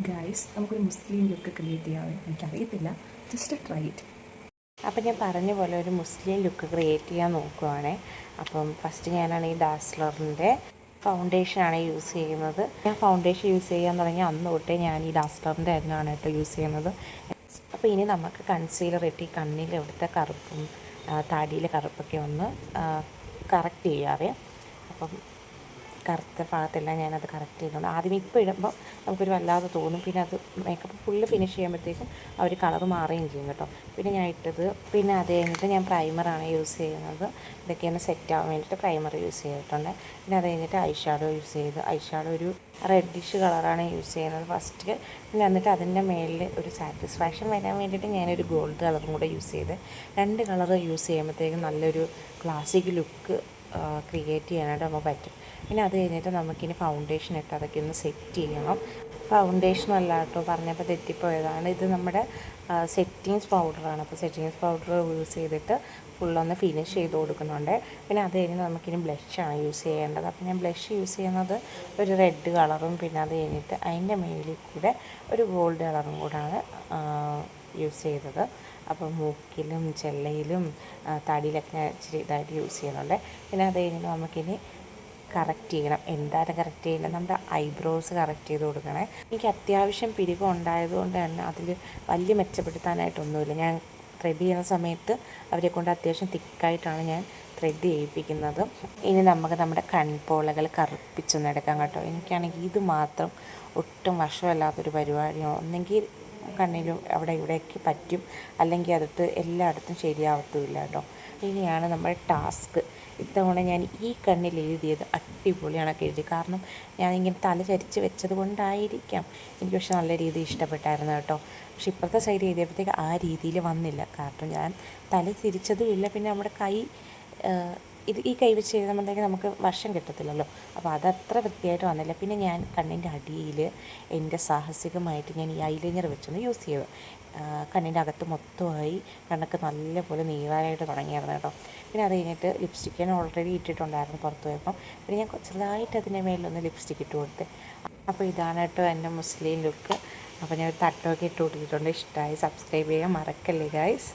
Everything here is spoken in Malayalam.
ഗൈസ് നമുക്കൊരു മുസ്ലിം ലുക്ക് ക്രിയേറ്റ് ചെയ്യാൻ എനിക്കറിയത്തില്ല, ജസ്റ്റ് ട്രൈ ഇറ്റ്. അപ്പം ഞാൻ പറഞ്ഞ പോലെ ഒരു മുസ്ലിം ലുക്ക് ക്രിയേറ്റ് ചെയ്യാൻ നോക്കുവാണേ. അപ്പം ഫസ്റ്റ് ഞാനാണ് ഈ ഡാസ്ലറിൻ്റെ ഫൗണ്ടേഷനാണ് യൂസ് ചെയ്യുന്നത്. ഞാൻ ഫൗണ്ടേഷൻ യൂസ് ചെയ്യാൻ തുടങ്ങി അന്ന് തൊട്ടേ ഞാൻ ഈ ഡാസ്ലറിൻ്റെ ആയിരുന്നു കേട്ടോ യൂസ് ചെയ്യുന്നത്. അപ്പോൾ ഇനി നമുക്ക് കൺസീലർ ഇട്ട് ഈ കണ്ണിൽ ഇവിടുത്തെ കറുപ്പും താടിയിലെ കറുപ്പൊക്കെ ഒന്ന് കറക്റ്റ് ചെയ്യാവേ. അപ്പം കറുത്ത ഭാഗത്തെല്ലാം ഞാനത് കറക്റ്റ് ചെയ്യുന്നുണ്ട്. ആദ്യം ഇപ്പോൾ ഇടുമ്പോൾ നമുക്കൊരു വല്ലാതെ തോന്നും, പിന്നെ അത് മേക്കപ്പ് ഫുള്ള് ഫിനിഷ് ചെയ്യുമ്പോഴത്തേക്കും ആ ഒരു കളർ മാറുകയും ചെയ്യും കേട്ടോ. പിന്നെ ഞാൻ ഇട്ടത് പിന്നെ അത് കഴിഞ്ഞിട്ട് ഞാൻ പ്രൈമറാണ് യൂസ് ചെയ്യുന്നത്. ഇതൊക്കെയാണ് സെറ്റ് ആവാൻ വേണ്ടിയിട്ട് പ്രൈമർ യൂസ് ചെയ്തിട്ടുണ്ട്. പിന്നെ അത് കഴിഞ്ഞിട്ട് ഐ ഷാഡോ യൂസ് ചെയ്ത്, ഐ ഷാഡോ ഒരു റെഡിഷ് കളറാണ് യൂസ് ചെയ്യുന്നത് ഫസ്റ്റ്. പിന്നെ എന്നിട്ട് അതിൻ്റെ മേളിൽ ഒരു സാറ്റിസ്ഫാക്ഷൻ വരാൻ വേണ്ടിയിട്ട് ഞാനൊരു ഗോൾഡ് കളറും കൂടെ യൂസ് ചെയ്ത്, രണ്ട് കളർ യൂസ് ചെയ്യുമ്പോഴത്തേക്കും നല്ലൊരു ക്ലാസിക് ലുക്ക് ക്രിയേറ്റ് ചെയ്യാനായിട്ട് നമുക്ക് പറ്റും. പിന്നെ അത് കഴിഞ്ഞിട്ട് നമുക്കിനി ഫൗണ്ടേഷൻ ഇട്ട് അതൊക്കെ ഒന്ന് സെറ്റ് ചെയ്യണം. ഫൗണ്ടേഷൻ അല്ല കേട്ടോ പറഞ്ഞപ്പോൾ തെറ്റിപ്പോയതാണ്. ഇത് നമ്മുടെ സെറ്റിങ്സ് പൗഡറാണ്. അപ്പോൾ സെറ്റിങ്സ് പൗഡർ യൂസ് ചെയ്തിട്ട് ഫുള്ളൊന്ന് ഫിനിഷ് ചെയ്ത് കൊടുക്കുന്നുണ്ട്. പിന്നെ അത് കഴിഞ്ഞ് നമുക്കിനി ബ്ലഷാണ് യൂസ് ചെയ്യേണ്ടത്. അപ്പോൾ ഞാൻ ബ്ലഷ് യൂസ് ചെയ്യുന്നത് ഒരു റെഡ് കളറും പിന്നെ അത് കഴിഞ്ഞിട്ട് അതിൻ്റെ മേലിൽ കൂടെ ഒരു ഗോൾഡ് കളറും കൂടാണ് യൂസ് ചെയ്തത്. അപ്പോൾ മൂക്കിലും ചെള്ളയിലും തടിയിലൊക്കെ ഞാൻ ഇച്ചിരി ഇതായിട്ട് യൂസ് ചെയ്യുന്നുണ്ട്. പിന്നെ അത് കഴിഞ്ഞിട്ട് നമുക്കിനി കറക്റ്റ് ചെയ്യണം. എന്താണ് കറക്റ്റ് ചെയ്യേണ്ടത്? നമ്മുടെ ഐബ്രോസ് കറക്റ്റ് ചെയ്ത് കൊടുക്കണേ. എനിക്ക് അത്യാവശ്യം പിരികം ഉണ്ടായതുകൊണ്ട് തന്നെ അതിൽ വലിയ മെച്ചപ്പെടുത്താനായിട്ടൊന്നുമില്ല. ഞാൻ ത്രെഡ് ചെയ്യുന്ന സമയത്ത് അവരെ കൊണ്ട് അത്യാവശ്യം തിക്കായിട്ടാണ് ഞാൻ ത്രെഡ് ചെയ്യിപ്പിക്കുന്നത്. ഇനി നമുക്ക് നമ്മുടെ കൺപോളകൾ കറുപ്പിച്ചൊന്നെടുക്കാം കേട്ടോ. എനിക്കാണെങ്കിൽ ഇത് മാത്രം ഒട്ടും വശമല്ലാത്തൊരു പരിപാടിയാണ്. ഒന്നെങ്കിൽ കണ്ണിലും അവിടെ ഇവിടെയൊക്കെ പറ്റും, അല്ലെങ്കിൽ അതിട്ട് എല്ലായിടത്തും ശരിയാവത്തുമില്ല കേട്ടോ. ഇനിയാണ് നമ്മുടെ ടാസ്ക്. ഇത്തവണ ഞാൻ ഈ കണ്ണിൽ എഴുതിയത് അടിപൊളിയാണൊക്കെ എഴുതി. കാരണം ഞാനിങ്ങനെ തല ചരിച്ച് വെച്ചത് കൊണ്ടായിരിക്കാം എനിക്ക് പക്ഷെ നല്ല രീതിയിൽ ഇഷ്ടപ്പെട്ടായിരുന്നു കേട്ടോ. പക്ഷെ ഇപ്പോഴത്തെ സൈഡ് എഴുതിയപ്പോഴത്തേക്ക് ആ രീതിയിൽ വന്നില്ല. കാരണം ഞാൻ തല തിരിച്ചതും ഇല്ല, പിന്നെ നമ്മുടെ കൈ ഈ കൈ വെച്ച് എഴുതുമ്പോഴത്തേക്ക് നമുക്ക് വശം കിട്ടത്തില്ലല്ലോ. അപ്പോൾ അതത്ര വൃത്തിയായിട്ട് വന്നില്ല. പിന്നെ ഞാൻ കണ്ണിൻ്റെ അടിയിൽ എൻ്റെ സാഹസികമായിട്ട് ഞാൻ ഈ ഐലൈനർ വെച്ചൊന്ന് യൂസ് ചെയ്തു. കണ്ണിൻ്റെ അകത്ത് മൊത്തമായി കണ്ണൊക്കെ നല്ലപോലെ നീറാനായിട്ട് തുടങ്ങിയായിരുന്നു കേട്ടോ. പിന്നെ അത് കഴിഞ്ഞിട്ട് ലിപ്സ്റ്റിക്ക് ഞാൻ ഓൾറെഡി ഇട്ടിട്ടുണ്ടായിരുന്നു പുറത്ത് പോയപ്പം. പിന്നെ ഞാൻ ചെറുതായിട്ട് അതിൻ്റെ മേലിലൊന്ന് ലിപ്സ്റ്റിക്ക് ഇട്ട് കൊടുത്ത്. അപ്പോൾ ഇതാണ് കേട്ടോ എൻ്റെ മുസ്ലിം ലുക്ക്. അപ്പോൾ ഞാൻ ഒരു തട്ടമൊക്കെ ഇട്ട് കൊടുത്തിട്ടുണ്ട്. ഇഷ്ടമായി സബ്സ്ക്രൈബ് ചെയ്യാൻ മറക്കല്ലേ ഗൈസ്.